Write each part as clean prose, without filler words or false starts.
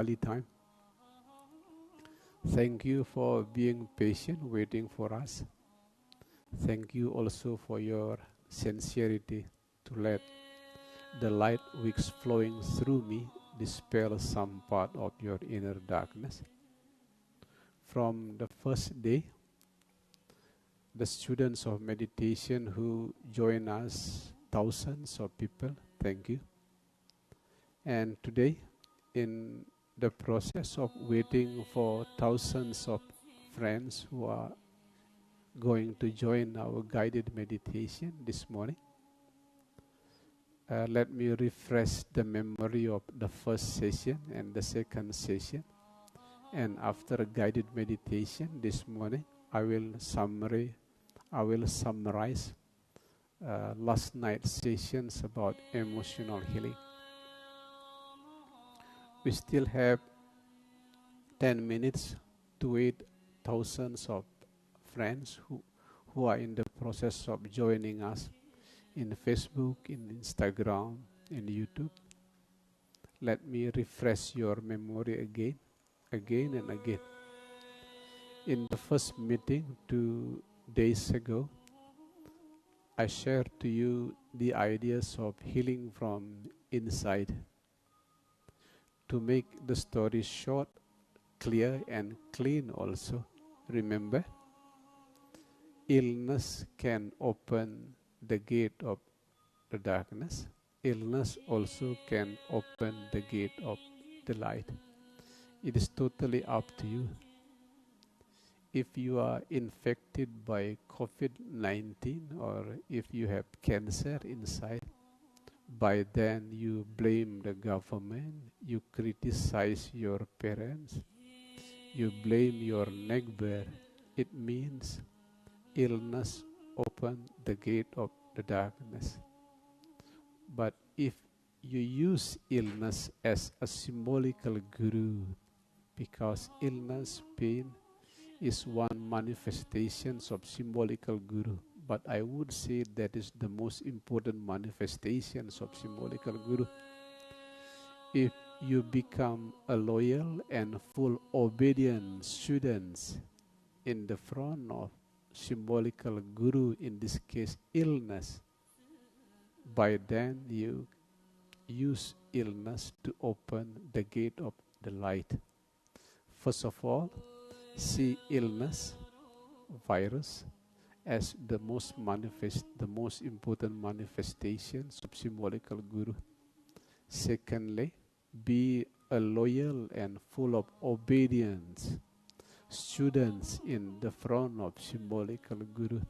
early time. Thank you for being patient, waiting for us. Thank you also for your sincerity to let the light which flowing through me dispel some part of your inner darkness. From the first day, the students of meditation who join us, thousands of people, thank you. And today, in the process of waiting for thousands of friends who are going to join our guided meditation this morning, let me refresh the memory of the first session and the second session. And after a guided meditation this morning, I will summarize last night's sessions about emotional healing. We still have 10 minutes to wait thousands of friends who are in the process of joining us in Facebook, in Instagram, in YouTube. Let me refresh your memory again and again. In the first meeting 2 days ago, I shared to you the ideas of healing from inside. To make the story short, clear and clean also, remember, illness can open the gate of the darkness. Illness also can open the gate of the light. It is totally up to you. If you are infected by COVID-19 or if you have cancer inside, by then you blame the government, you criticize your parents, you blame your neighbor. It means illness opened the gate of the darkness. But if you use illness as a symbolical guru, because illness, pain is one manifestation of symbolical guru, but I would say that is the most important manifestations of symbolical guru. If you become a loyal and full obedient students in the front of symbolical guru, in this case illness, by then you use illness to open the gate of the light. First of all, see illness, virus, as the most important manifestations of symbolical guru. Secondly, be a loyal and full of obedience students in the front of symbolical guru.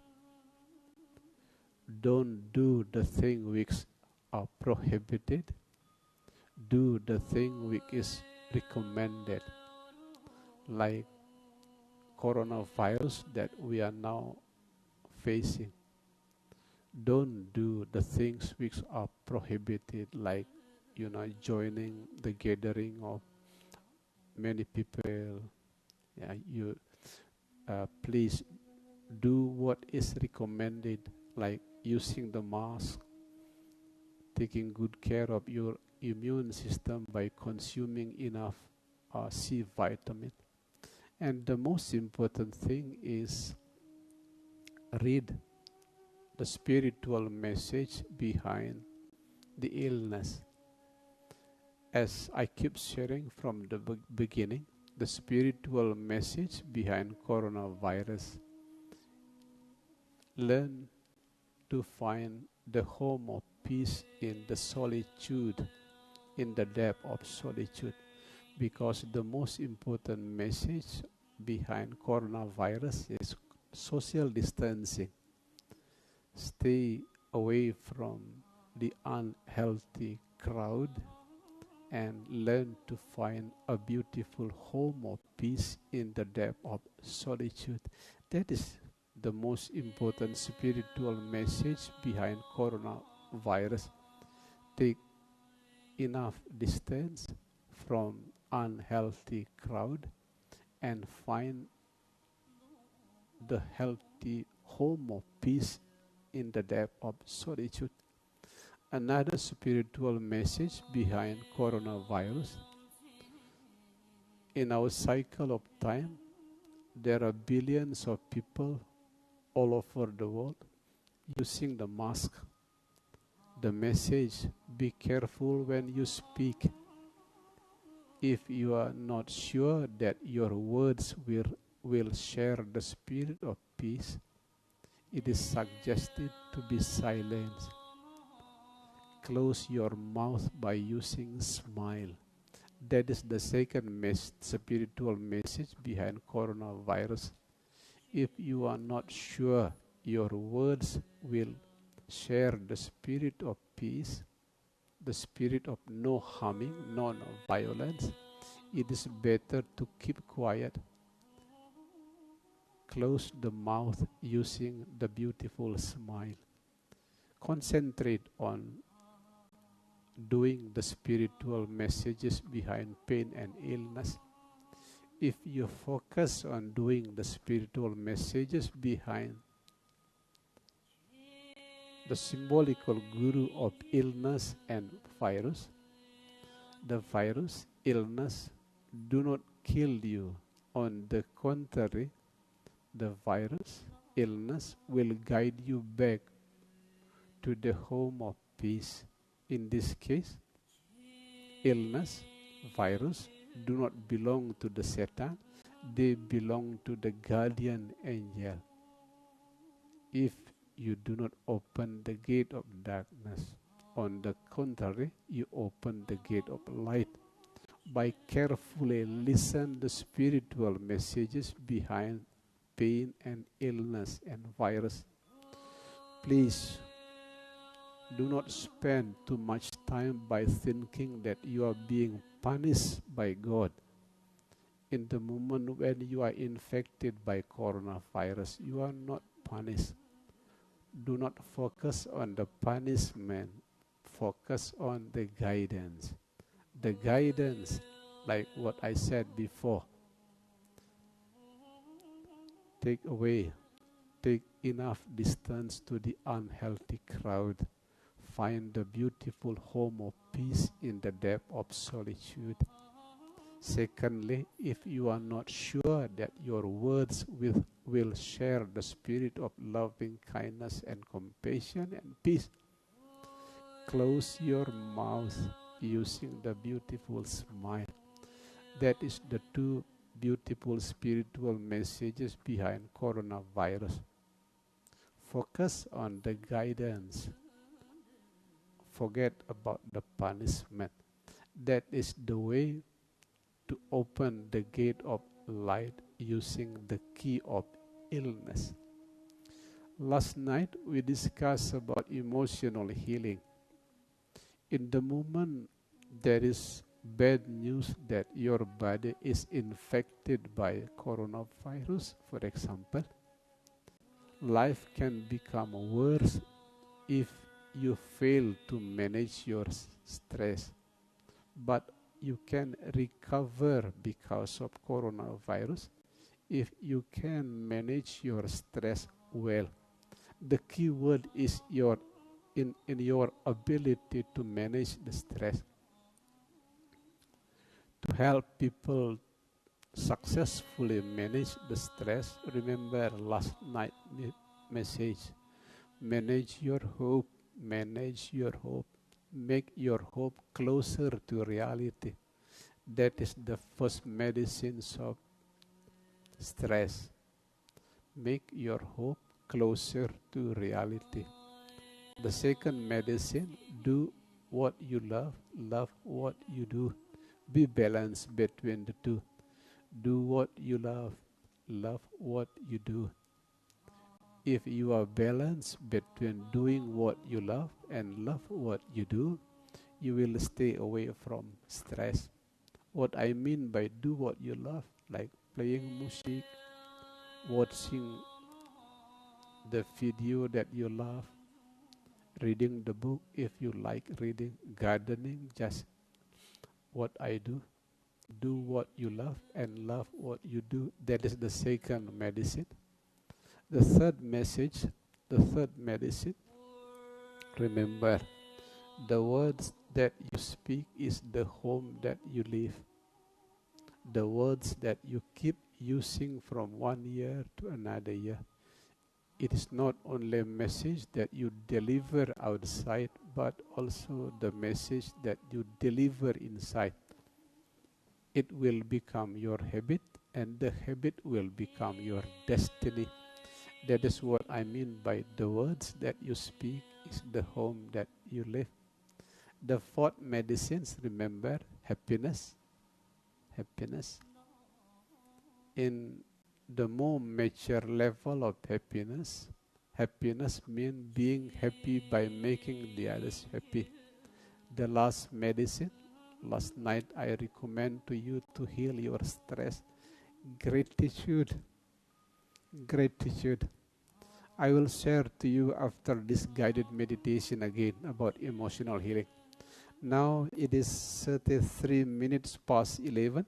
Don't do the thing which are prohibited. Do the thing which is recommended, like coronavirus that we are now facing. Don't do the things which are prohibited, like joining the gathering of many people. Please do what is recommended, like using the mask, taking good care of your immune system by consuming enough C vitamin. And the most important thing is read the spiritual message behind the illness. As I keep sharing from the beginning, the spiritual message behind coronavirus. Learn to find the home of peace in the solitude, in the depth of solitude, because the most important message behind coronavirus is social distancing. Stay away from the unhealthy crowd and learn to find a beautiful home of peace in the depth of solitude. That is the most important spiritual message behind coronavirus. Take enough distance from unhealthy crowd and find the healthy home of peace in the depth of solitude. Another spiritual message behind coronavirus. In our cycle of time, there are billions of people all over the world using the mask. The message, be careful when you speak. If you are not sure that your words will share the spirit of peace, it is suggested to be silent. Close your mouth by using smile. That is the second spiritual message behind coronavirus. If you are not sure your words will share the spirit of peace, the spirit of no harming, no violence, it is better to keep quiet. Close the mouth using the beautiful smile. Concentrate on doing the spiritual messages behind pain and illness. If you focus on doing the spiritual messages behind the symbolical guru of illness and virus, the virus, illness do not kill you. On the contrary, the virus, illness will guide you back to the home of peace. In this case, illness, virus do not belong to the Satan, they belong to the guardian angel. If you do not open the gate of darkness, on the contrary, you open the gate of light. By carefully listen the spiritual messages behind pain and illness and virus. Please do not spend too much time by thinking that you are being punished by God. In the moment when you are infected by coronavirus, you are not punished. Do not focus on the punishment. Focus on the guidance. The guidance, like what I said before, take enough distance to the unhealthy crowd. Find the beautiful home of peace in the depth of solitude. Secondly, if you are not sure that your words will share the spirit of loving kindness and compassion and peace, close your mouth using the beautiful smile. That is the two beautiful spiritual messages behind coronavirus. Focus on the guidance. Forget about the punishment. That is the way to open the gate of light using the key of illness. Last night we discussed about emotional healing. In the moment there is bad news that your body is infected by coronavirus, for example, life can become worse if you fail to manage your stress. But you can recover because of coronavirus if you can manage your stress well. The key word is in your ability to manage the stress. To help people successfully manage the stress, remember last night's message. Manage your hope. Manage your hope. Make your hope closer to reality. That is the first medicine of stress. Make your hope closer to reality. The second medicine, do what you love what you do. Be balanced between the two. Do what you love what you do. If you are balanced between doing what you love and love what you do, you will stay away from stress. What I mean by do what you love, like playing music, watching the video that you love, reading the book if you like reading, gardening, just what I do. Do what you love and love what you do. That is the second medicine. The third medicine, remember, the words that you speak is the home that you live. the words that you keep using from one year to another year. It is not only a message that you deliver outside, but also the message that you deliver inside. It will become your habit, and the habit will become your destiny. That is what I mean by the words that you speak is the home that you live. The fourth medicines, remember, happiness. Happiness. In the more mature level of happiness, happiness means being happy by making the others happy. The last medicine, last night I recommend to you to heal your stress. Gratitude. Gratitude. I will share to you after this guided meditation again about emotional healing. Now it is 33 minutes past 11.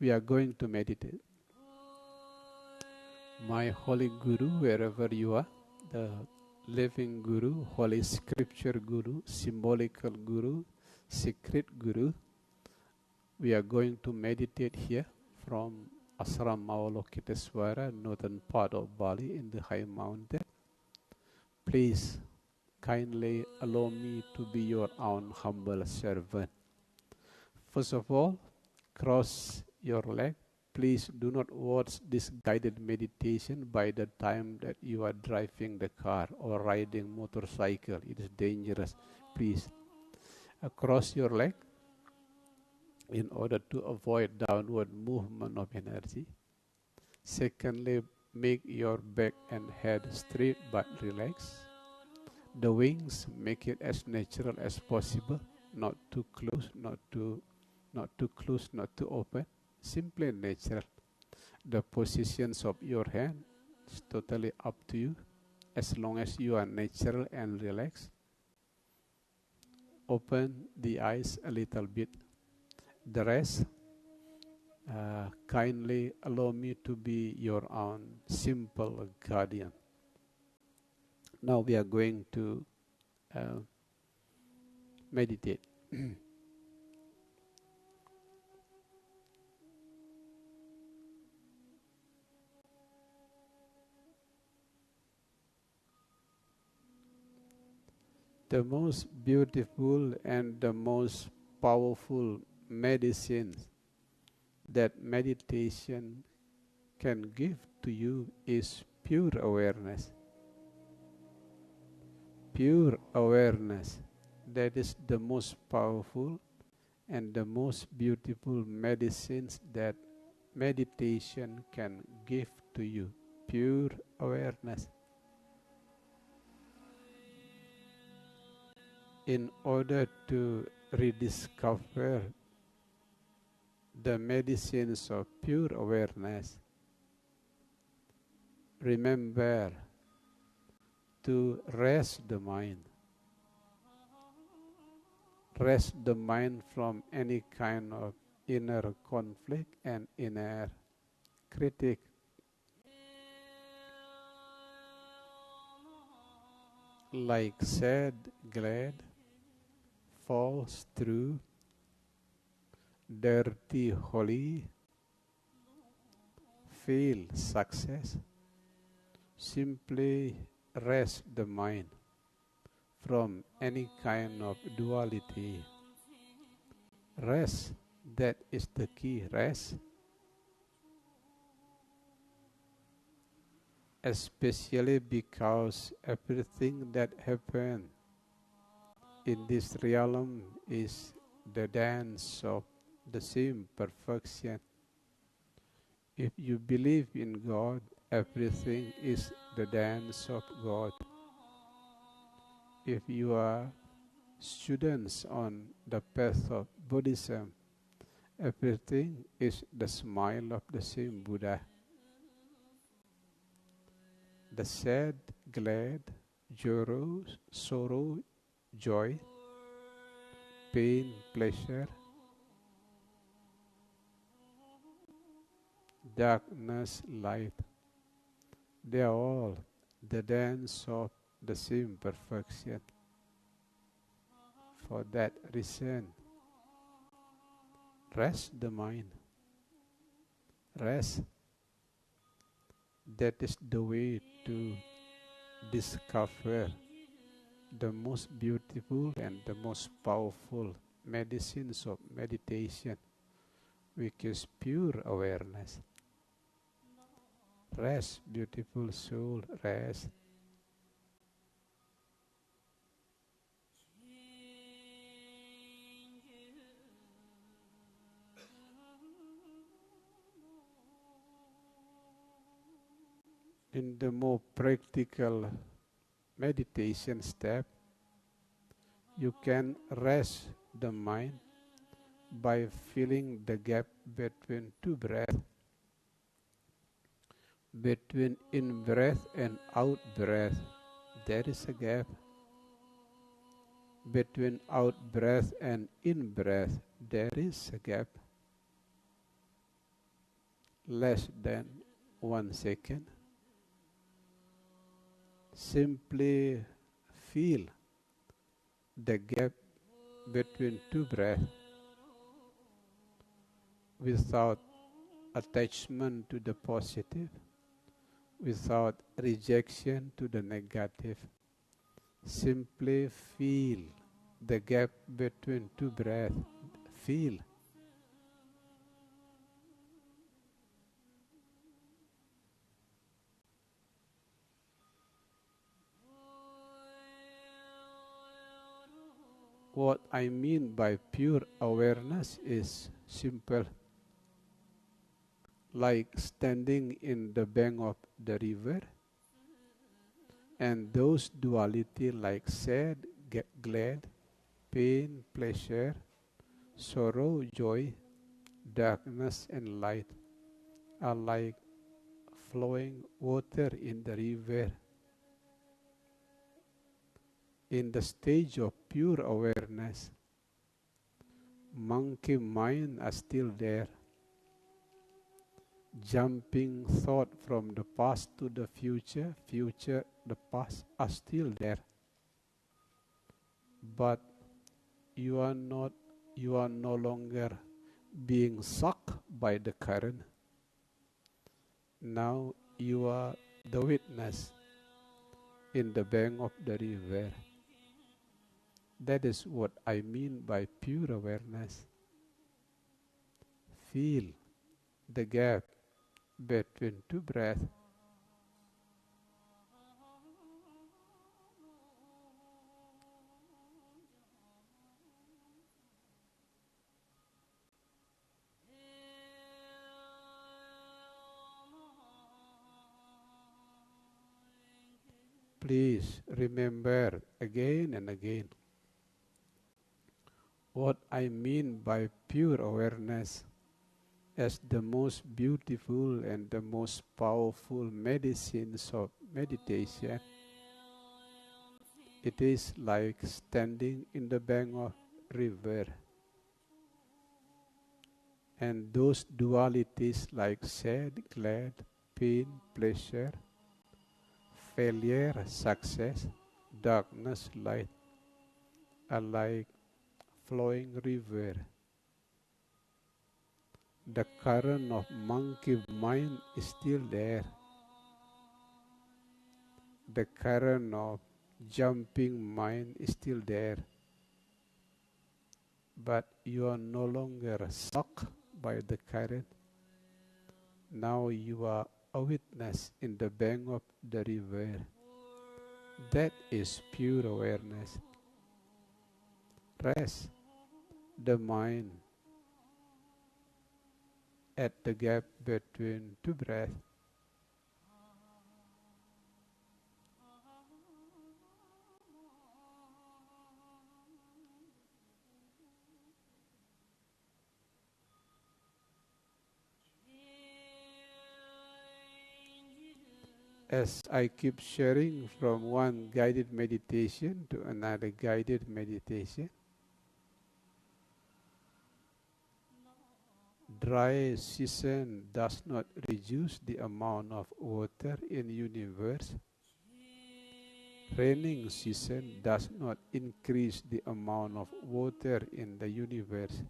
We are going to meditate. My Holy Guru, wherever you are, the living Guru, Holy Scripture Guru, symbolical Guru, secret Guru, we are going to meditate here from Ashram Avalokiteswara, northern part of Bali in the high mountain. Please kindly allow me to be your own humble servant. First of all, cross your leg. Please do not watch this guided meditation by the time that you are driving the car or riding motorcycle. It is dangerous. Please cross your leg in order to avoid downward movement of energy. Secondly, make your back and head straight but relaxed. The wings, make it as natural as possible, not too close, not too close, not too open. Simply natural. The positions of your hand is totally up to you, as long as you are natural and relaxed. Open the eyes a little bit. The rest, kindly allow me to be your own simple guardian. Now we are going to meditate. The most beautiful and the most powerful medicine that meditation can give to you is pure awareness. Pure awareness. That is the most powerful and the most beautiful medicines that meditation can give to you. Pure awareness. In order to rediscover the medicines of pure awareness, remember to rest the mind. Rest the mind from any kind of inner conflict and inner critic. Like sad, glad, false, true, dirty, holy, fail, success. Simply rest the mind from any kind of duality. Rest, that is the key, rest. Especially because everything that happens in this realm is the dance of the same perfection. If you believe in God, everything is the dance of God. If you are students on the path of Buddhism, everything is the smile of the same Buddha. The sad, glad, sorrow, joy, pain, pleasure, darkness, light, they are all the dance of the same perfection. For that reason, rest the mind. rest. That is the way to discover the most beautiful and the most powerful medicines of meditation, which is pure awareness. Rest, beautiful soul, rest. In the more practical meditation step, you can rest the mind by filling the gap between two breaths. Between in-breath and out-breath, there is a gap. Between out-breath and in-breath, there is a gap. Less than 1 second. Simply feel the gap between two breaths without attachment to the positive, without rejection to the negative. Simply feel the gap between two breaths. Feel. What I mean by pure awareness is simple. Like standing in the bank of the river, and those duality like sad, glad, pain, pleasure, sorrow, joy, darkness and light are like flowing water in the river. In the stage of pure awareness, monkey mind are still there. Jumping thought from the past to the future, the past are still there. But you are no longer being sucked by the current. Now you are the witness in the bank of the river. That is what I mean by pure awareness. Feel the gap between two breaths. Please remember again and again what I mean by pure awareness as the most beautiful and the most powerful medicines of meditation. It is like standing in the bank of river, and those dualities like sad, glad, pain, pleasure, failure, success, darkness, light are like flowing river. The current of monkey mind is still there. The current of jumping mind is still there. But you are no longer sucked by the current. Now you are a witness in the bank of the river. That is pure awareness. Rest the mind at the gap between two breaths. As I keep sharing from one guided meditation to another guided meditation, dry season does not reduce the amount of water in the universe. Raining season does not increase the amount of water in the universe.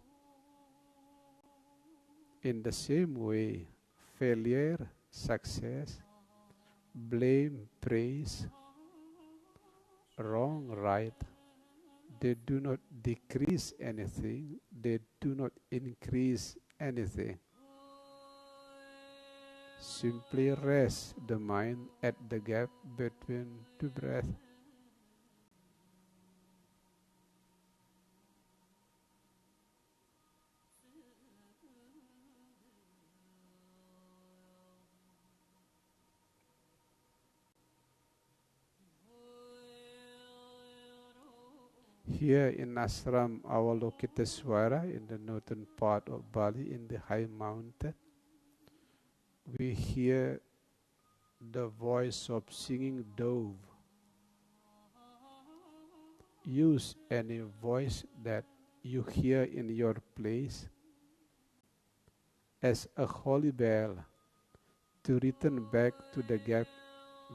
In the same way, failure, success, blame, praise, wrong, right. They do not decrease anything, they do not increase anything. Simply rest the mind at the gap between two breaths. Here in Ashram Avalokiteswara, in the northern part of Bali, in the high mountain, we hear the voice of singing dove. Use any voice that you hear in your place as a holy bell to return back to the gap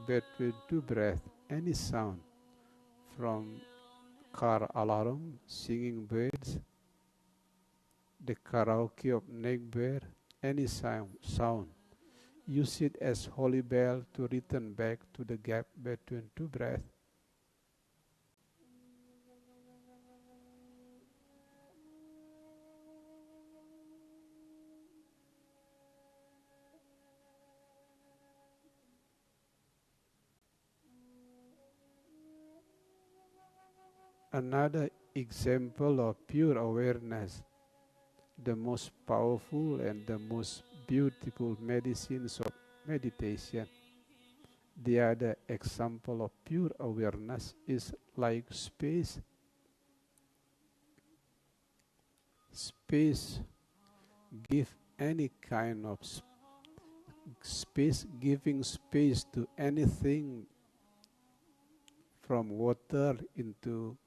between two breaths. Any sound from car alarm, singing birds, the karaoke of neckbeard, any sound. Use it as holy bell to return back to the gap between two breaths. Another example of pure awareness, the most powerful and the most beautiful medicines of meditation. The other example of pure awareness is like space. Space give any kind of space, giving space to anything from water into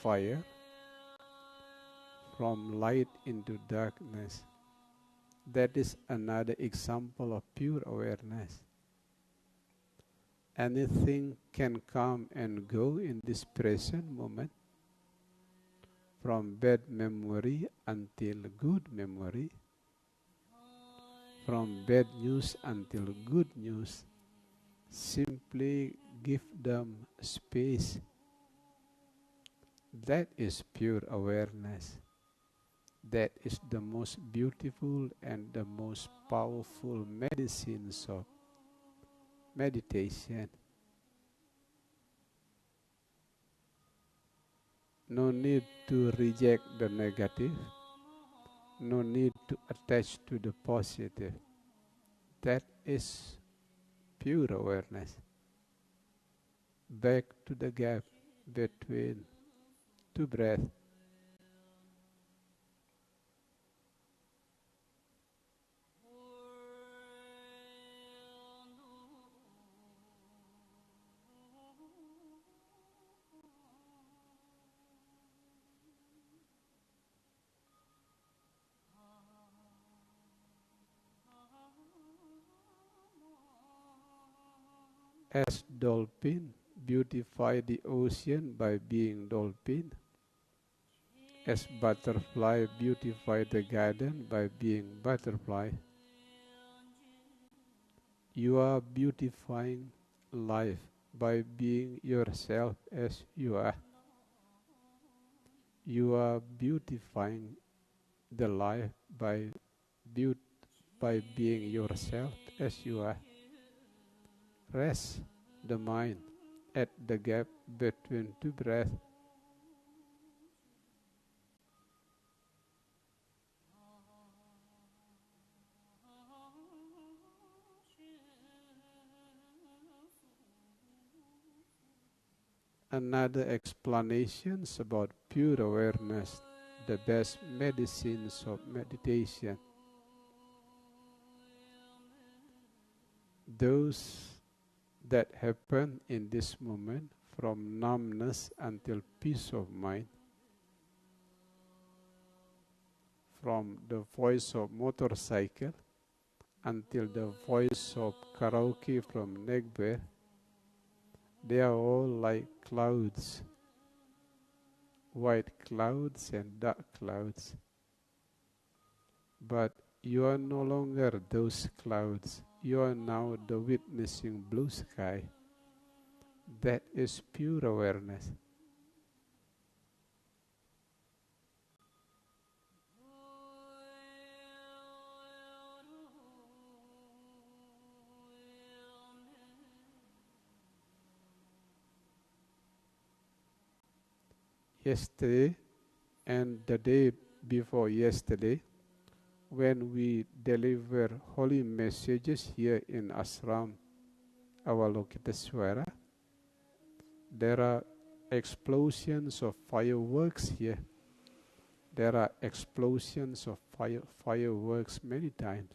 fire, from light into darkness. That is another example of pure awareness. Anything can come and go in this present moment, from bad memory until good memory, from bad news until good news. Simply give them space. That is pure awareness. That is the most beautiful and the most powerful medicines of meditation. No need to reject the negative. No need to attach to the positive. That is pure awareness. Back to the gap between two breaths. As dolphin beautify the ocean by being dolphin, as butterfly beautify the garden by being butterfly, you are beautifying life by being yourself as you are. You are beautifying the life by being yourself as you are. Rest the mind at the gap between two breaths. Another explanations about pure awareness, the best medicines of meditation. Those that happen in this moment, from numbness until peace of mind, from the voice of motorcycle until the voice of karaoke from neckbeard, they are all like clouds, white clouds and dark clouds. But You are no longer those clouds. You are now the witnessing blue sky. That is pure awareness. Yesterday and the day before yesterday, when we deliver holy messages here in Ashram Avalokiteswara, there are explosions of fireworks here. There are explosions of fireworks many times.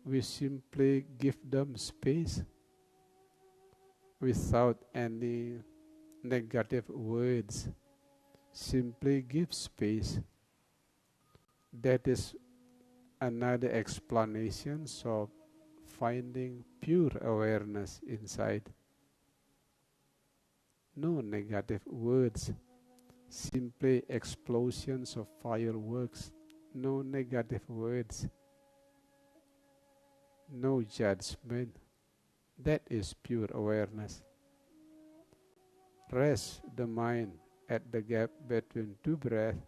We simply give them space without any negative words. Simply give space. That is another explanation of finding pure awareness inside. No negative words, simply explosions of fireworks. No negative words, no judgment. That is pure awareness. Rest the mind at the gap between two breaths.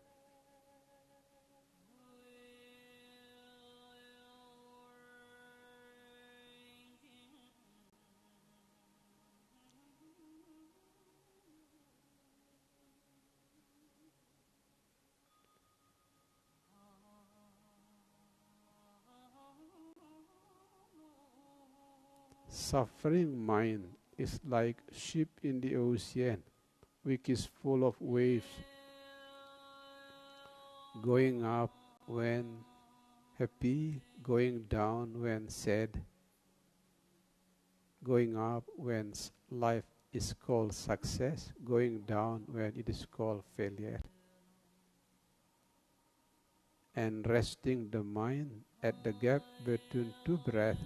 Suffering mind is like ship in the ocean, which is full of waves, going up when happy, going down when sad, going up when life is called success, going down when it is called failure. And resting the mind at the gap between two breaths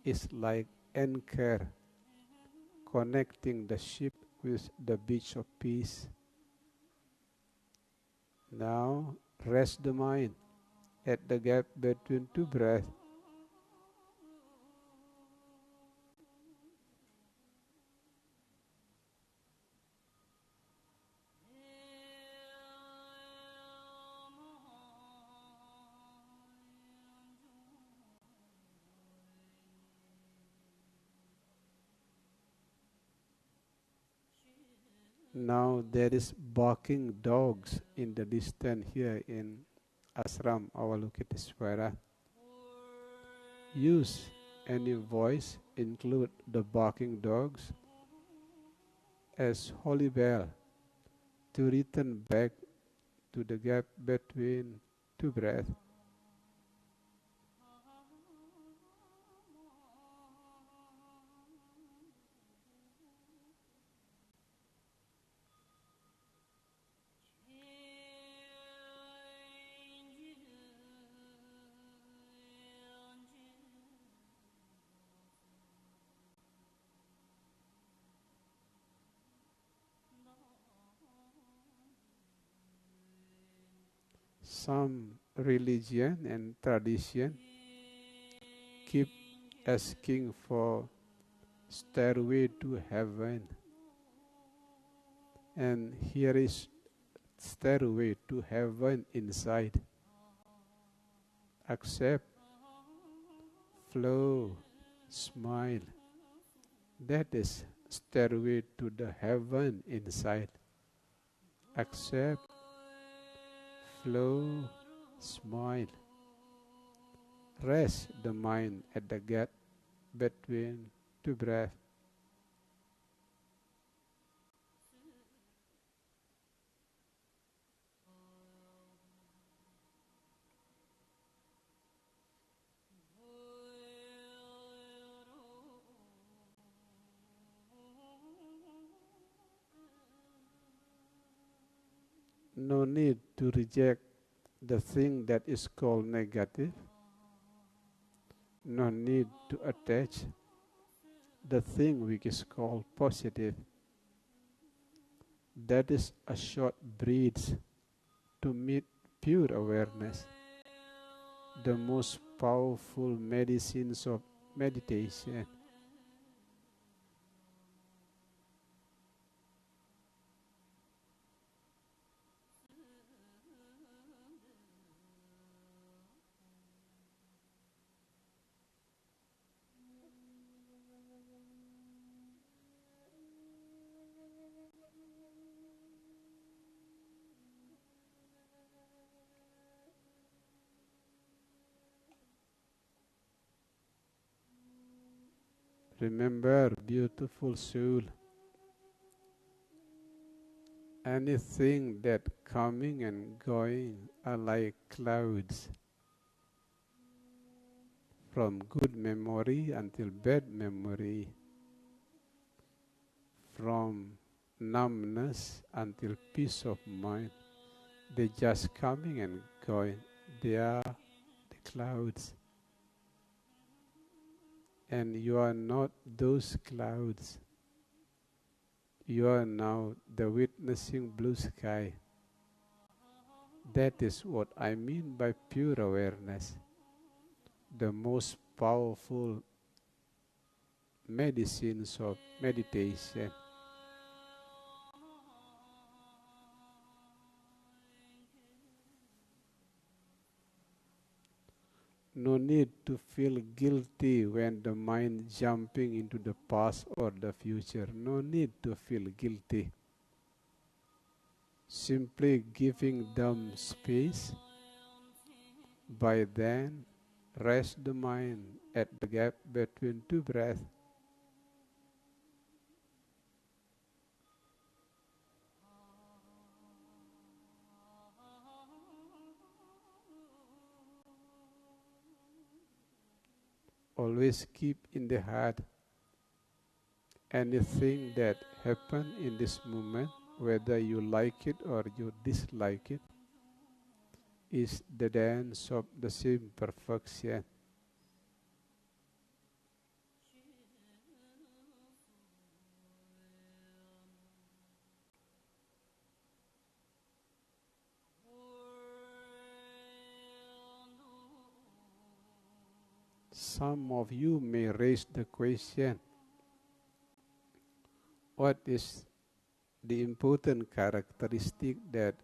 is like anchor connecting the ship with the beach of peace. Now rest the mind at the gap between two breaths. Now there is barking dogs in the distance here in Ashram Avalokiteswara. Use any voice, include the barking dogs, as holy bell to return back to the gap between two breaths. Some religion and tradition keep asking for stairway to heaven, and here is stairway to heaven inside. Accept, flow, smile. That is stairway to the heaven inside. Accept, flow, smile. Rest the mind at the gap between two breaths. No need to reject the thing that is called negative. No need to attach the thing which is called positive. That is a short bridge to meet pure awareness, the most powerful medicines of meditation. Remember, beautiful soul, anything that coming and going are like clouds, from good memory until bad memory, from numbness until peace of mind. They just coming and going. They are the clouds. And you are not those clouds. You are now the witnessing blue sky. That is what I mean by pure awareness. The most powerful medicines of meditation. No need to feel guilty when the mind jumping into the past or the future. No need to feel guilty. Simply giving them space. By then, rest the mind at the gap between two breaths. Always keep in the heart anything that happen in this moment, whether you like it or you dislike it, is the dance of the same perfection. Some of you may raise the question, what is the important characteristic that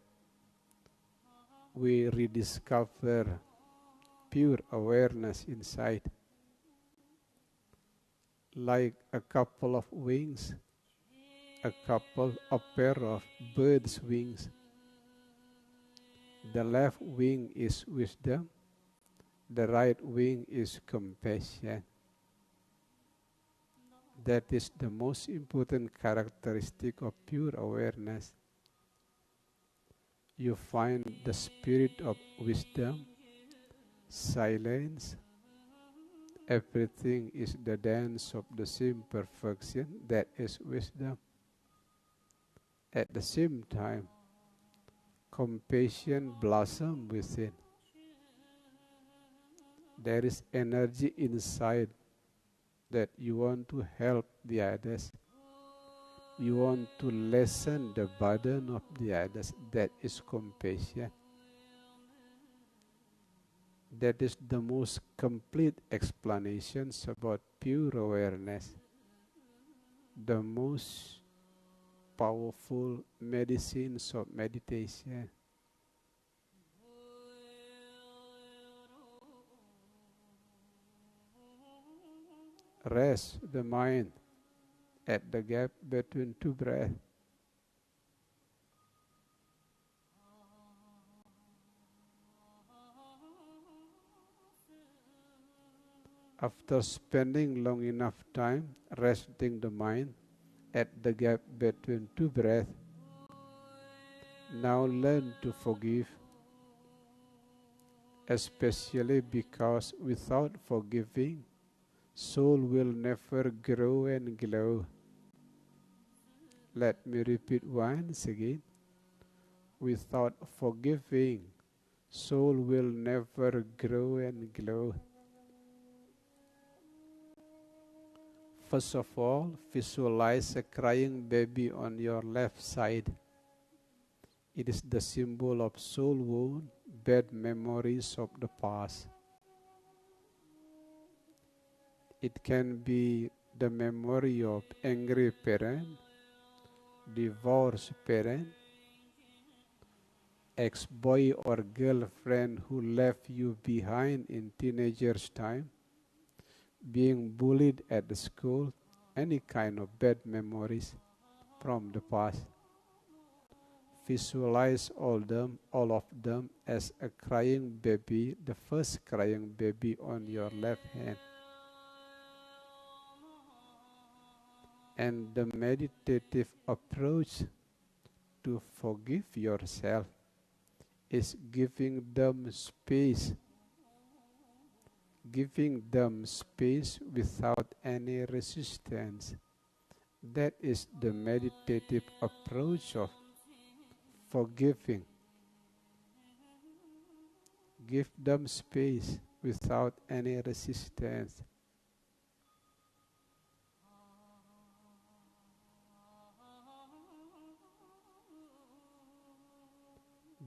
we rediscover pure awareness inside? Like a couple of wings, a pair of birds' wings. The left wing is wisdom, the right wing is compassion. That is the most important characteristic of pure awareness. You find the spirit of wisdom, silence. Everything is the dance of the same perfection, that is wisdom. At the same time, compassion blossoms within. There is energy inside that you want to help the others. You want to lessen the burden of the others. That is compassion. That is the most complete explanations about pure awareness. The most powerful medicines of meditation. Rest the mind at the gap between two breaths. After spending long enough time resting the mind at the gap between two breaths, now learn to forgive, especially because without forgiving, soul will never grow and glow. Let me repeat once again. Without forgiving, soul will never grow and glow. First of all, visualize a crying baby on your left side. It is the symbol of soul wound bad memories of the past. It can be the memory of angry parent, divorced parent, ex-boy or girlfriend who left you behind in teenager's time, being bullied at the school, any kind of bad memories from the past. Visualize all of them as a crying baby, the first crying baby on your left hand. And the meditative approach to forgive yourself is giving them space without any resistance. That is the meditative approach of forgiving. Give them space without any resistance.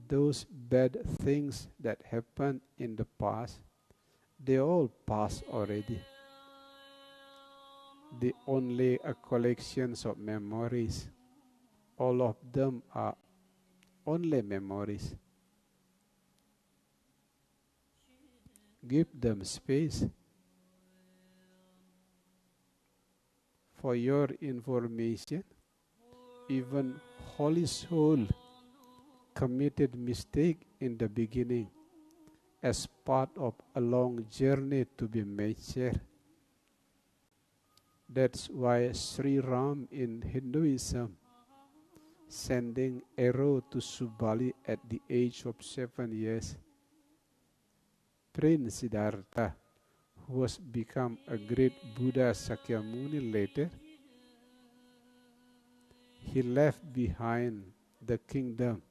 Those bad things that happened in the past, they all passed already. They only a collections of memories. All of them are only memories. Give them space. For your information, even Holy Soul committed mistake in the beginning as part of a long journey to be mature. That's why Sri Ram in Hinduism sending arrow to Subali at the age of 7 years. Prince Siddhartha, who was become a great Buddha Sakyamuni later, he left behind the kingdom,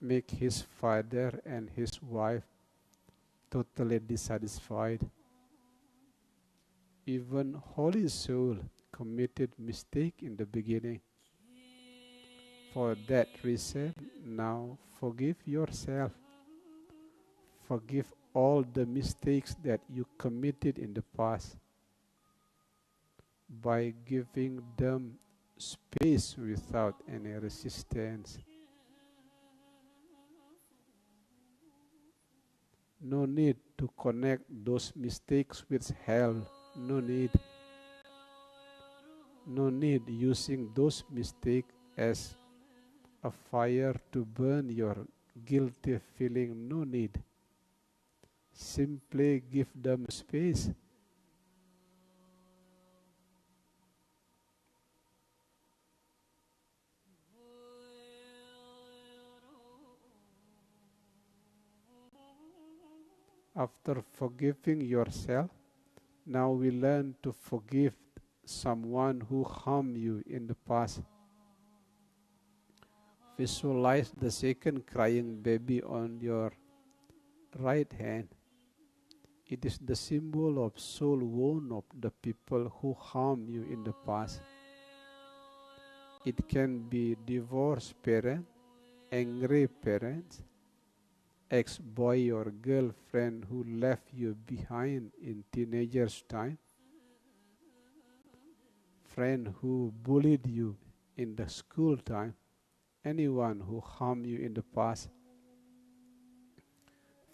make his father and his wife totally dissatisfied. Even Holy Soul committed mistake in the beginning. For that reason, now forgive yourself. Forgive all the mistakes that you committed in the past by giving them space without any resistance. No need to connect those mistakes with hell. No need. No need using those mistakes as a fire to burn your guilty feeling. No need. Simply give them space. After forgiving yourself, now we learn to forgive someone who harmed you in the past. Visualize the second crying baby on your right hand. It is the symbol of soul wound of the people who harmed you in the past. It can be divorced parent, angry parents, ex-boy or girlfriend who left you behind in teenager's time, friend who bullied you in the school time, anyone who harmed you in the past.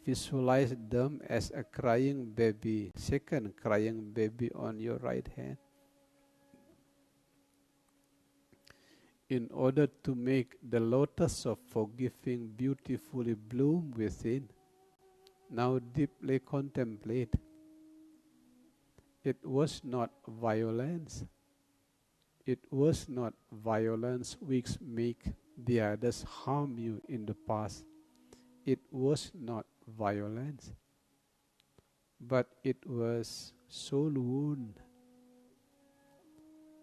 Visualize them as a crying baby, second crying baby on your right hand. In order to make the lotus of forgiving beautifully bloom within, now deeply contemplate. It was not violence. It was not violence which make the others harm you in the past. It was not violence, but it was soul wound.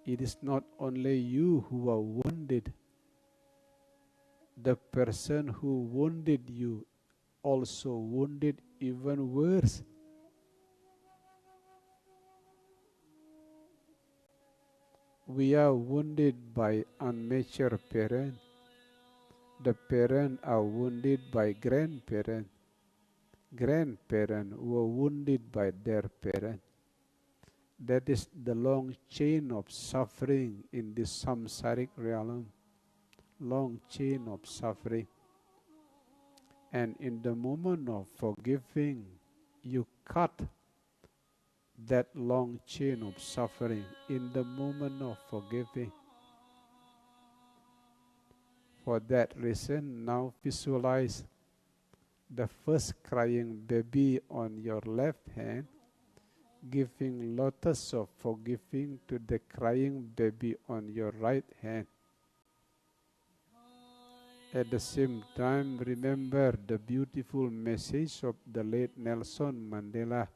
It is not only you who are wounded. The person who wounded you also wounded even worse. We are wounded by unmature parents. The parents are wounded by grandparents. grandparents who were wounded by their parents. That is the long chain of suffering in this samsaric realm. Long chain of suffering. And in the moment of forgiving, you cut that long chain of suffering in the moment of forgiving. For that reason, now visualize the first crying baby on your left hand, giving lotus of forgiving to the crying baby on your right hand. At the same time, remember the beautiful message of the late Nelson Mandela.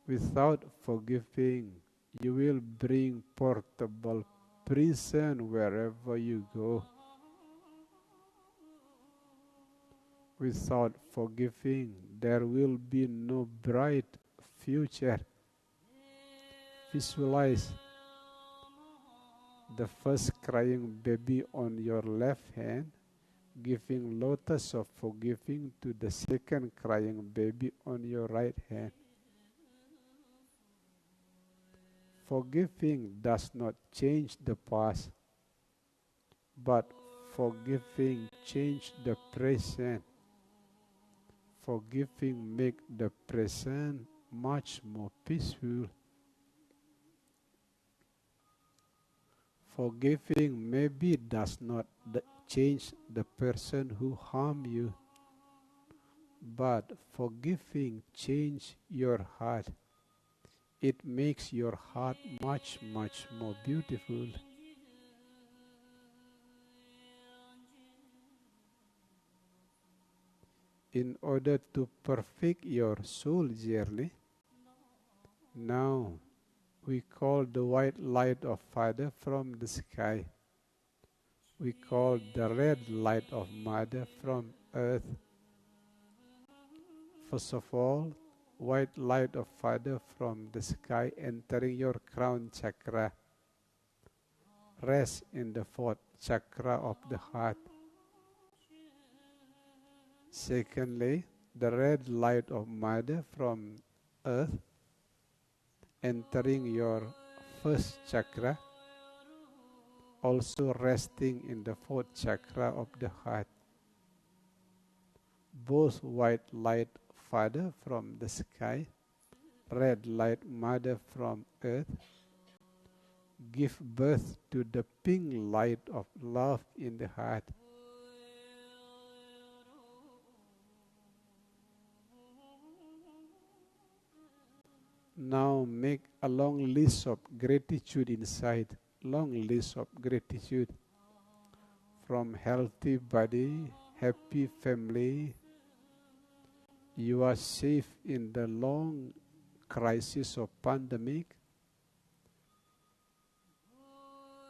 Without forgiving, you will bring portable prison wherever you go. Without forgiving, there will be no bright future. Visualize the first crying baby on your left hand, giving lotus of forgiving to the second crying baby on your right hand. Forgiving does not change the past, but forgiving changes the present. Forgiving makes the present much more peaceful. Forgiving maybe does not change the person who harmed you, but forgiving changes your heart. It makes your heart much, much more beautiful. In order to perfect your soul journey, now we call the white light of Father from the sky. We call the red light of Mother from earth. First of all, white light of Father from the sky entering your crown chakra. Rest in the fourth chakra of the heart. Secondly, the red light of Mother from earth entering your first chakra, also resting in the fourth chakra of the heart. Both white light Father from the sky, red light Mother from earth, give birth to the pink light of love in the heart. Now make a long list of gratitude inside, long list of gratitude. From healthy body, happy family, you are safe in the long crisis of pandemic.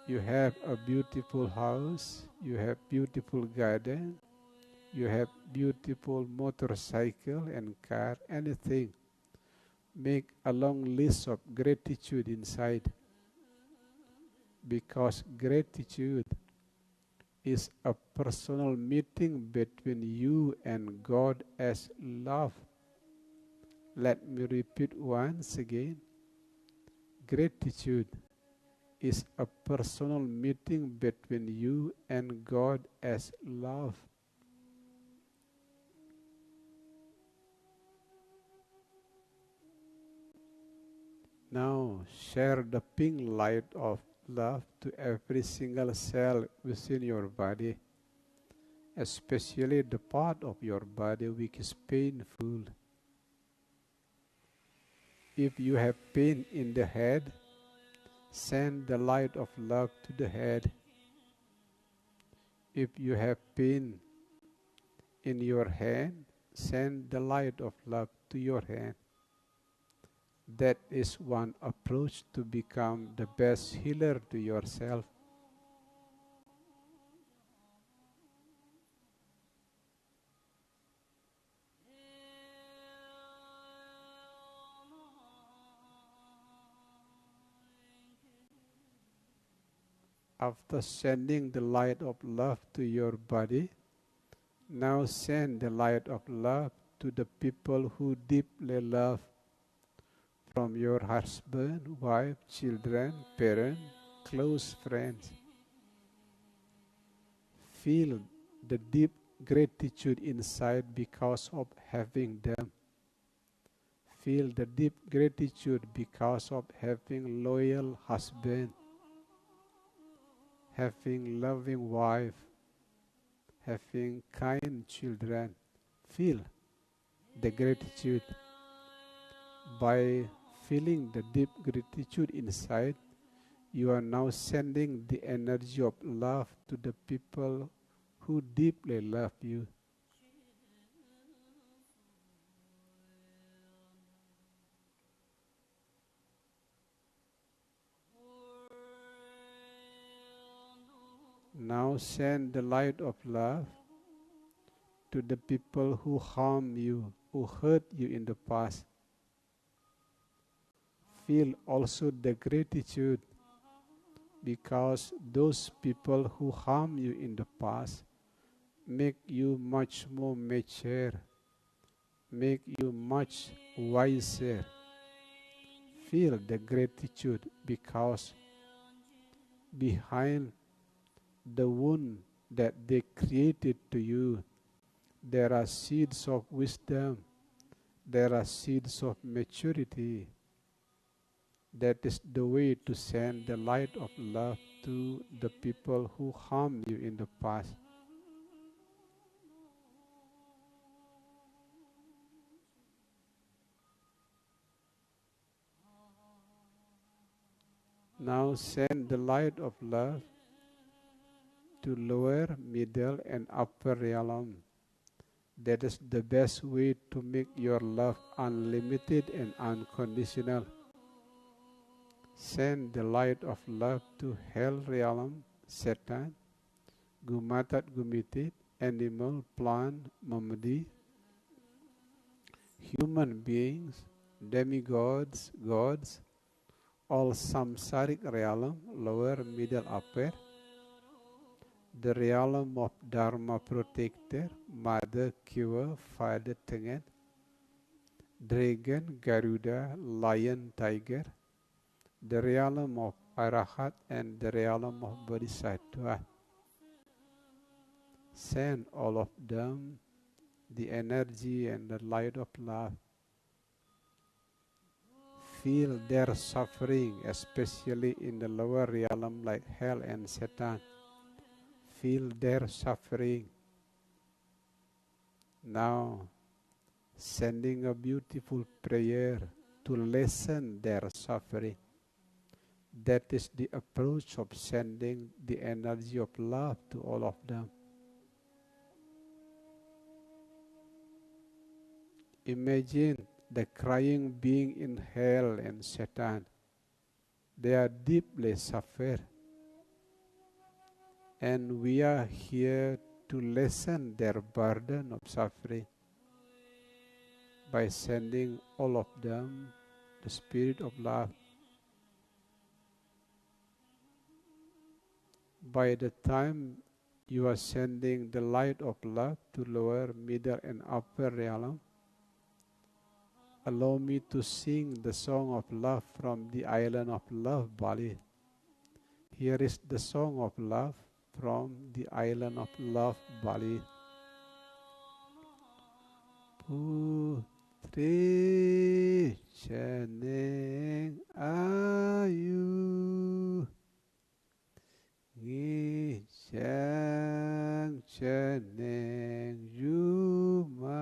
You have a beautiful house, you have beautiful garden, you have beautiful motorcycle and car, anything. Make a long list of gratitude inside, because gratitude is a personal meeting between you and God as love. Let me repeat once again. Gratitude is a personal meeting between you and God as love. Now share the pink light of love to every single cell within your body, especially the part of your body which is painful. If you have pain in the head, send the light of love to the head. If you have pain in your hand, send the light of love to your hand. That is one approach to become the best healer to yourself. After sending the light of love to your body, Now send the light of love to the people who deeply love, from your husband, wife, children, parents, close friends. Feel the deep gratitude inside because of having them. Feel the deep gratitude because of having loyal husband, having loving wife, having kind children. Feel the gratitude. By feeling the deep gratitude inside, you are now sending the energy of love to the people who deeply love you. Now send the light of love to the people who harm you, who hurt you in the past. Feel also the gratitude because those people who harm you in the past make you much more mature, make you much wiser. Feel the gratitude because behind the wound that they created to you, there are seeds of wisdom, there are seeds of maturity. That is the way to send the light of love to the people who harmed you in the past. Now send the light of love to lower, middle, and upper realm. That is the best way to make your love unlimited and unconditional. Send the light of love to hell realm, Satan, Gumatat Gumitit, animal, plant, Mamadi, human beings, demigods, gods, all samsaric realm, lower, middle, upper, the realm of Dharma protector, mother, cure, father, tengen, dragon, Garuda, lion, tiger, the realm of Arahat and the realm of Bodhisattva. Send all of them the energy and the light of love. Feel their suffering, especially in the lower realm like hell and Satan. Feel their suffering. Now, sending a beautiful prayer to lessen their suffering. That is the approach of sending the energy of love to all of them. Imagine the crying being in hell and Satan. They are deeply suffered. And we are here to lessen their burden of suffering by sending all of them the spirit of love. By the time you are sending the light of love to lower, middle, and upper realm, allow me to sing the song of love from the island of love, Bali. Here is the song of love from the island of love, Bali. Putri Chaneng Ayu Ngijang Chaneng Yuma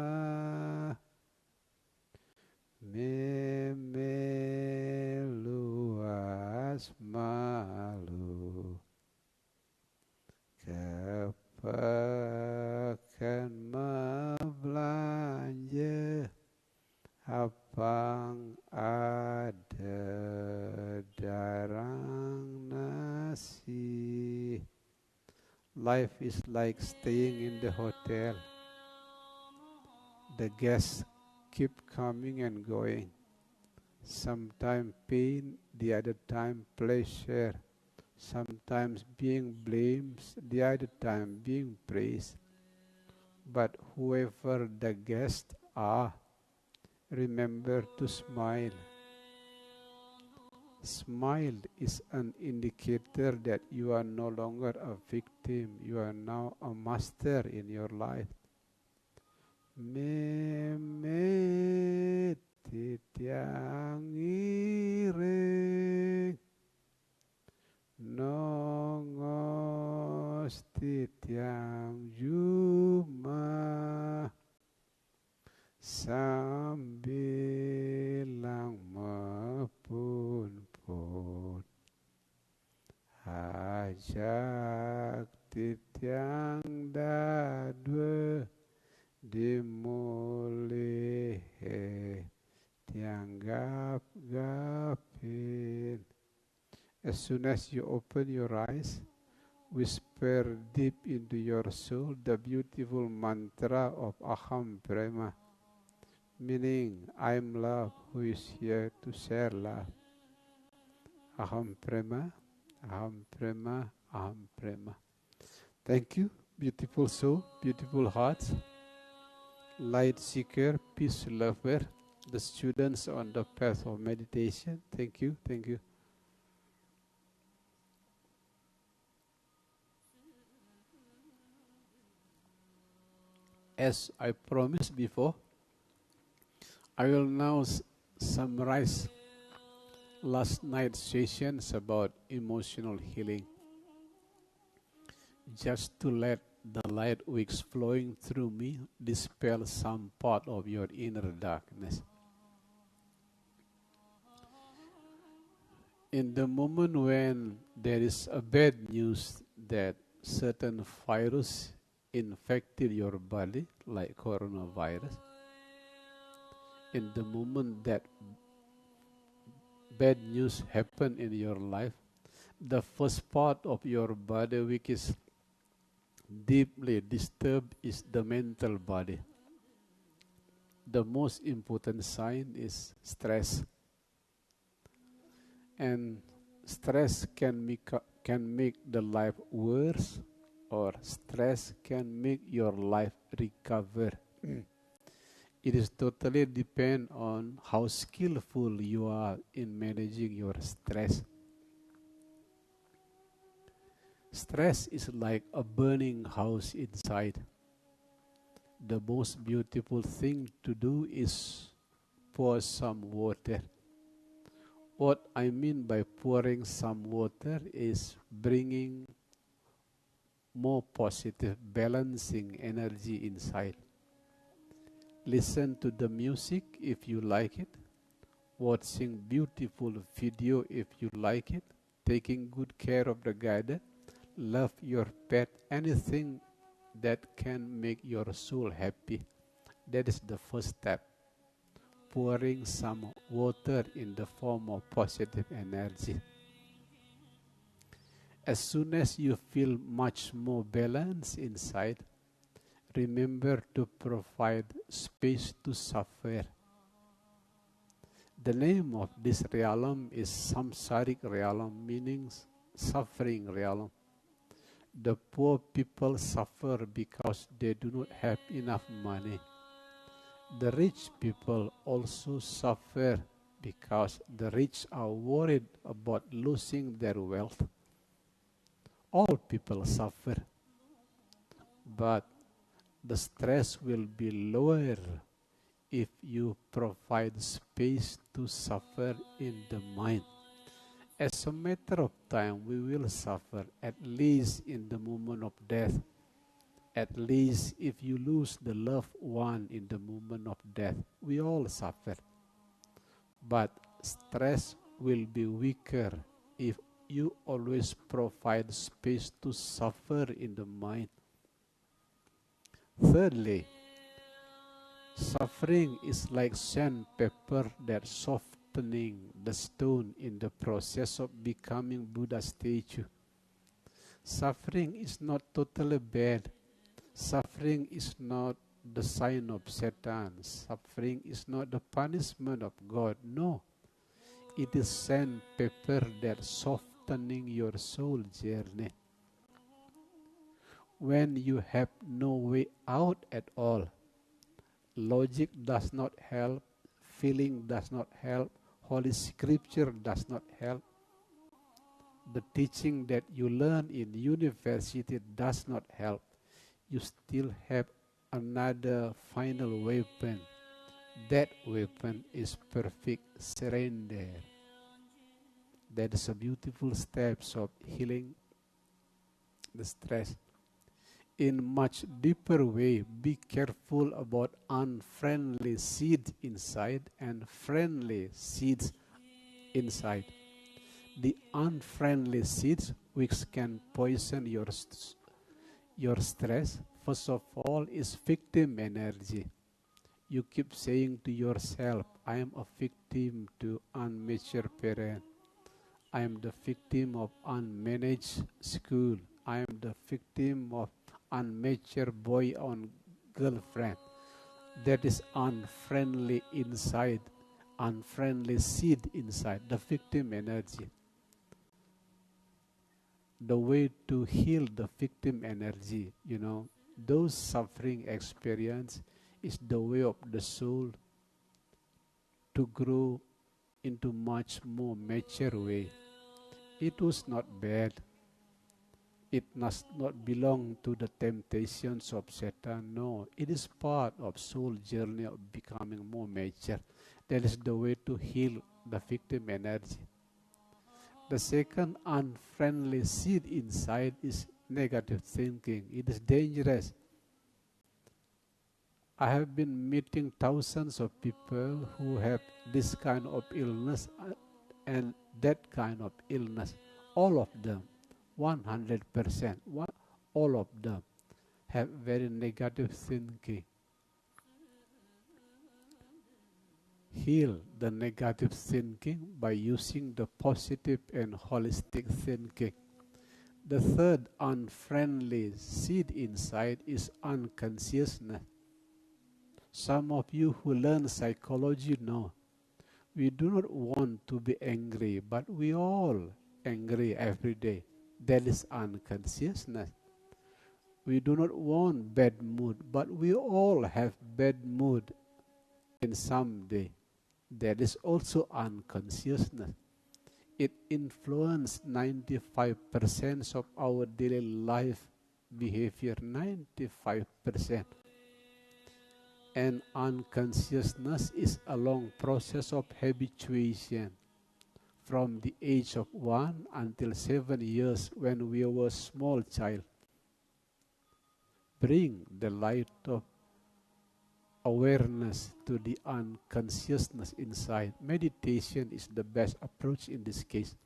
Memeluas malu Kepakan belanja Apang ada darang nasi. Life is like staying in the hotel. The guests keep coming and going. Sometimes pain, the other time pleasure. Sometimes being blamed, the other time being praised. But whoever the guests are, remember to smile. Smile is an indicator that you are no longer a victim, you are now a master in your life. Memet titiang ireng, nongos titiang juma, sambilang mapun-pun, ajak titiang dadwe dimulihe tiang gap-gapin. As soon as you open your eyes, whisper deep into your soul the beautiful mantra of Aham Brahma, meaning I am love who is here to share love. Aham Brahma, Aham Brahma, Aham Brahma. Thank you, beautiful soul, beautiful hearts, light seeker, peace lover, the students on the path of meditation. Thank you, thank you. As I promised before, I will now summarize last night's sessions about emotional healing, just to let the light wicks flowing through me dispel some part of your inner darkness. In the moment when there is a bad news that certain virus infected your body, like coronavirus, in the moment that bad news happen in your life, the first part of your body which is deeply disturbed is the mental body. The most important sign is stress. And stress can make the life worse, or stress can make your life recover. It is totally depend on how skillful you are in managing your stress. Stress is like a burning house inside. The most beautiful thing to do is pour some water. What I mean by pouring some water is bringing more positive, balancing energy inside. Listen to the music if you like it, watching beautiful video if you like it, taking good care of the garden, love your pet, anything that can make your soul happy. That is the first step. Pouring some water in the form of positive energy. As soon as you feel much more balance inside, remember to provide space to suffer. The name of this realm is samsaric realm, meaning suffering realm. The poor people suffer because they do not have enough money. The rich people also suffer because the rich are worried about losing their wealth. All people suffer, but the stress will be lower if you provide space to suffer in the mind. As a matter of time, we will suffer, at least in the moment of death. At least if you lose the loved one in the moment of death, we all suffer. But stress will be weaker if you always provide space to suffer in the mind. Thirdly, suffering is like sandpaper that softening the stone in the process of becoming Buddha statue. Suffering is not totally bad. Suffering is not the sign of Satan. Suffering is not the punishment of God. No. It is sandpaper that softening your soul journey. when you have no way out at all. Logic does not help, feeling does not help, Holy Scripture does not help. The teaching that you learn in university does not help. You still have another final weapon. That weapon is perfect surrender. That is a beautiful steps of healing the stress. In much deeper way, be careful about unfriendly seeds inside and friendly seeds inside. The unfriendly seeds which can poison your stress, first of all, is victim energy. You keep saying to yourself, I am a victim to unmature parent. I am the victim of unmanaged school. I am the victim of unmature boy or girlfriend. That is unfriendly inside, unfriendly seed inside, the victim energy. The way to heal the victim energy, those suffering experience is the way of the soul to grow into much more mature way. It was not bad. It must not belong to the temptations of Satan. No, it is part of soul journey of becoming more mature. That is the way to heal the victim energy. The second unfriendly seed inside is negative thinking. It is dangerous. I have been meeting thousands of people who have this kind of illness and that kind of illness. All of them, 100%, all of them have very negative thinking. Heal the negative thinking by using the positive and holistic thinking. The third unfriendly seed inside is unconsciousness. Some of you who learn psychology know we do not want to be angry, but we all angry every day. That is unconsciousness. We do not want bad mood, but we all have bad mood in some day. That is also unconsciousness. It influences 95% of our daily life behavior, 95%. And unconsciousness is a long process of habituation from the age of 1 until 7 years when we were a small child. Bring the light of awareness to the unconsciousness inside. Meditation is the best approach in this case.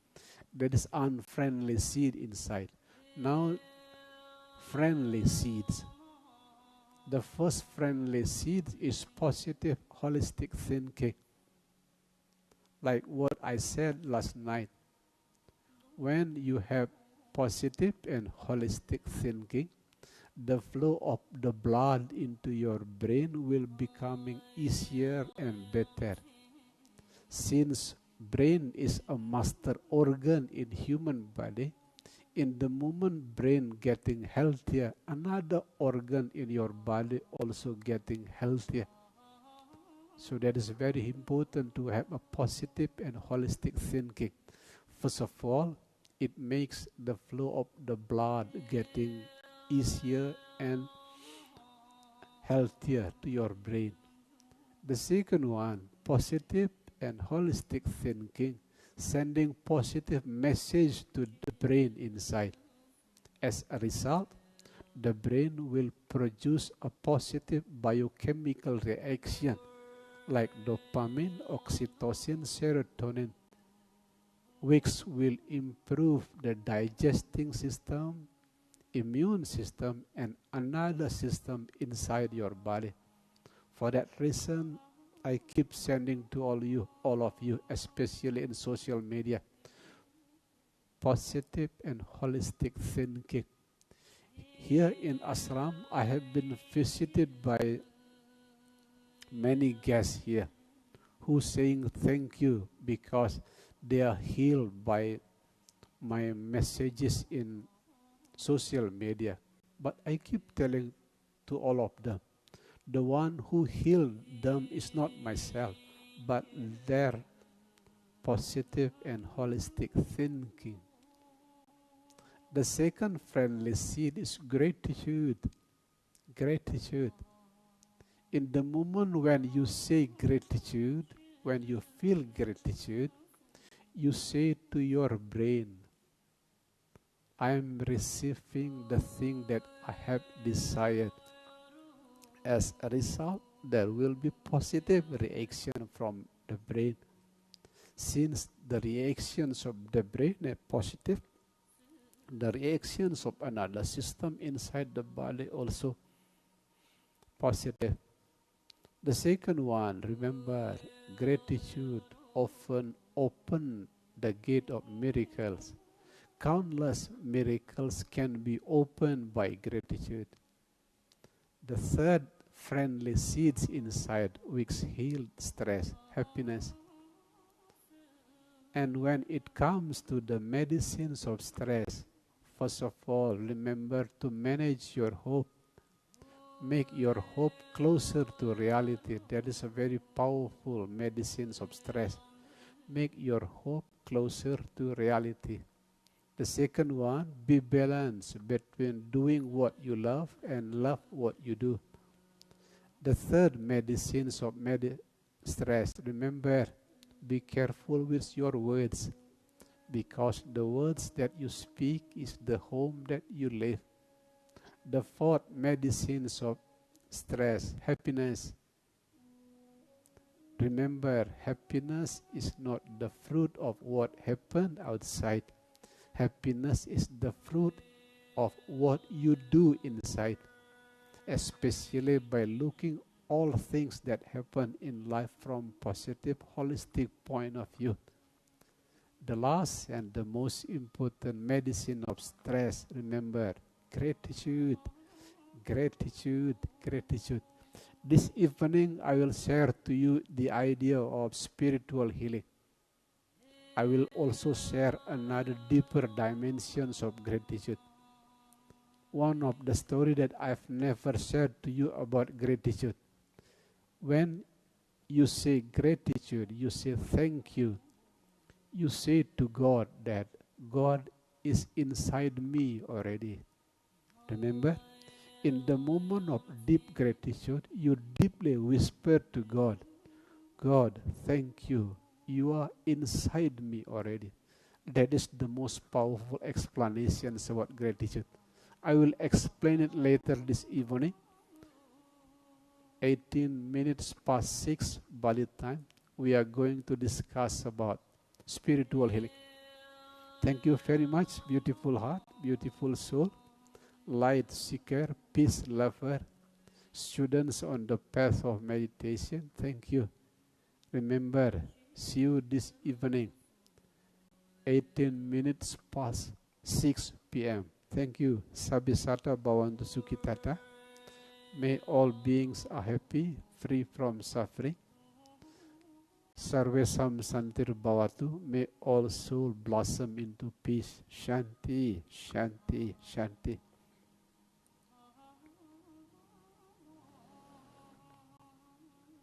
That is unfriendly seed inside. Now, friendly seeds. The first friendly seed is positive, holistic thinking. Like what I said last night. When you have positive and holistic thinking, the flow of the blood into your brain will becoming easier and better. Since brain is a master organ in human body, in the moment brain getting healthier, another organ in your body also getting healthier. So that is very important to have a positive and holistic thinking. First of all, it makes the flow of the blood getting easier and healthier to your brain. The second one, positive and holistic thinking, sending positive message to the brain inside. As a result, the brain will produce a positive biochemical reaction like dopamine, oxytocin, serotonin, which will improve the digesting system, immune system, and another system inside your body. For that reason, I keep sending to all of you, especially in social media, positive and holistic thinking. Here in ashram, I have been visited by many guests here who saying thank you because they are healed by my messages in social media. But I keep telling to all of them, the one who healed them is not myself, but their positive and holistic thinking. The second friendly seed is gratitude. Gratitude. In the moment when you say gratitude, when you feel gratitude, you say to your brain, I am receiving the thing that I have desired. As a result, there will be positive reaction from the brain. Since the reactions of the brain are positive, the reactions of another system inside the body also positive. The second one, remember, gratitude often opens the gate of miracles. Countless miracles can be opened by gratitude. The third, friendly seeds inside which heal stress, happiness. And when it comes to the medicines of stress, first of all, remember to manage your hope. Make your hope closer to reality. That is a very powerful medicine of stress. Make your hope closer to reality. The second one, be balanced between doing what you love and love what you do. The third, medicines of stress. Remember, be careful with your words, because the words that you speak is the home that you live. The fourth, medicines of stress, happiness. Remember, happiness is not the fruit of what happened outside. Happiness is the fruit of what you do inside, especially by looking all things that happen in life from positive, holistic point of view. The last and the most important medicine of stress, remember, gratitude, gratitude, gratitude. This evening I will share to you the idea of spiritual healing. I will also share another deeper dimensions of gratitude. One of the story that I've never shared to you about gratitude. When you say gratitude, you say thank you. You say to God that God is inside me already. Remember? In the moment of deep gratitude, you deeply whisper to God, God, thank you. You are inside me already. That is the most powerful explanations about gratitude. I will explain it later this evening. 18 minutes past 6 Bali time. We are going to discuss about spiritual healing. Thank you very much, beautiful heart, beautiful soul, light seeker, peace lover, students on the path of meditation. Thank you. Remember, see you this evening, 18 minutes past 6 p.m. Thank you. Sabisata Bhavantu Sukhitata. May all beings are happy, free from suffering. Sarvesam Santir Bhavatu. May all soul blossom into peace. Shanti, Shanti, Shanti.